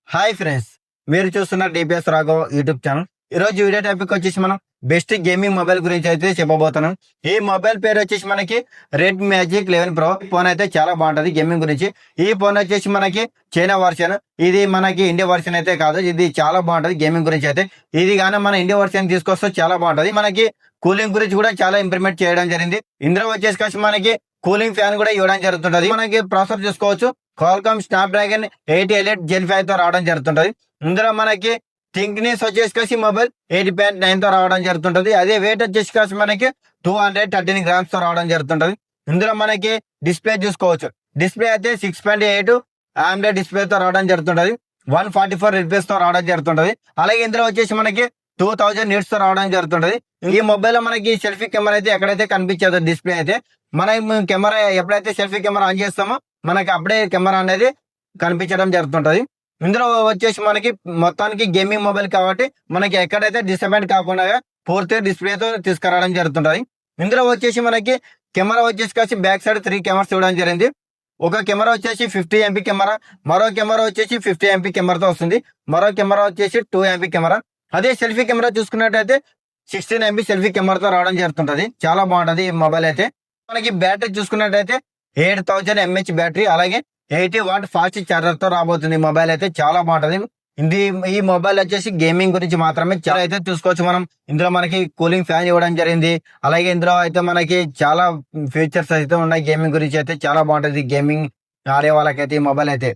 Hi friends, మీరు చూస్తున్న DPS Raghav YouTube channel. ఈ రోజు వీడియో టాపిక్ వచ్చేసి మనం బెస్ట్ గేమింగ్ మొబైల్ గురించి అయితే చెప్పబోతున్నాం. ఈ మొబైల్ పేరు వచ్చేసి మనకి రెడ్ మ్యాజిక్ 11 ప్రో ఫోన్ అయితే చాలా బాగుంటది గేమింగ్ గురించి. ఈ ఫోన్ వచ్చేసి మనకి చైనా వర్షన్, ఇది మనకి ఇండియా వర్షన్ అయితే కాదు. ఇది చాలా బాగుంటది గేమింగ్ గురించి అయితే. ఇది కానీ మన ఇండియా వర్షన్ తీసుకొస్తే చాలా బాగుంటది. మనకి కూలింగ్ గురించి కూడా చాలా ఇంప్రూవ్మెంట్ చేయడం జరిగింది. ఇందులో వచ్చేసి మనకి కూలింగ్ ఫ్యాన్ కూడా ఇవ్వడం జరుగుతుంటది. మనకి ప్రాసెసర్ చూసుకోవచ్చు, క్వాల్కామ్ స్నాప్డ్రాగన్ 8 ఎలైట్ Gen 5 తో రావడం జరుగుతుంటది. ఇందులో మనకి థింక్నెస్ వచ్చేసి మొబైల్ 8.9 తో రావడం జరుగుతుంటది. అదే వెయిట్ వచ్చేసి మనకి 213 గ్రామ్స్ తో రావడం జరుగుతుంటది. ఇందులో మనకి డిస్ప్లే చూసుకోవచ్చు, డిస్ప్లే అయితే 6.8 AMOLED డిస్ప్లే తో రావడం జరుగుతుంటది. 144 హెర్ట్జ్ తో రావడం జరుగుతుంటది. అలాగే ఇందులో వచ్చేసి మనకి 2000 నిట్స్ తో రావడం జరుగుతుంటది. ఈ మొబైల్ లో మనకి సెల్ఫీ కెమెరా అయితే ఎక్కడైతే కనిపించదు డిస్ప్లే అయితే, మనం కెమెరా ఎప్పుడైతే సెల్ఫీ కెమెరా ఆన్ చేస్తామో మనకి అప్పుడే కెమెరా అనేది కనిపించడం జరుగుతుంటది. ఇందులో వచ్చేసి మనకి మొత్తానికి గేమింగ్ మొబైల్ కాబట్టి మనకి ఎక్కడైతే డిసప్పాయింట్ కాకుండా పూర్తి డిస్ప్లేతో తీసుకురావడం జరుగుతుంటది. ఇందులో వచ్చేసి మనకి కెమెరా వచ్చేసి బ్యాక్ సైడ్ 3 కెమెరాస్ ఇవ్వడం జరిగింది. ఒక కెమెరా వచ్చేసి 50 MP కెమెరా, మరో కెమెరా వచ్చేసి 50 MP కెమెరాతో వస్తుంది. మరో కెమెరా వచ్చేసి 2 MP కెమెరా. అదే సెల్ఫీ కెమెరా చూసుకున్నట్టయితే 16 MP సెల్ఫీ కెమెరాతో రావడం జరుగుతుంటది. చాలా బాగుంటది ఈ మొబైల్ అయితే. మనకి బ్యాటరీ చూసుకున్నట్టయితే 8000 mAh బ్యాటరీ, అలాగే 80 వాట్ ఫాస్ట్ చార్జర్ తో రాబోతుంది మొబైల్ అయితే. చాలా బాగుంటది. ఈ మొబైల్ వచ్చేసి గేమింగ్ గురించి మాత్రమే చాలా అయితే చూసుకోవచ్చు మనం. ఇందులో మనకి కూలింగ్ ఫ్యాన్ ఇవ్వడం జరిగింది. అలాగే ఇందులో అయితే మనకి చాలా ఫీచర్స్ అయితే ఉన్నాయి గేమింగ్ గురించి అయితే. చాలా బాగుంటది గేమింగ్ ఆడే వాళ్ళకైతే ఈ మొబైల్ అయితే.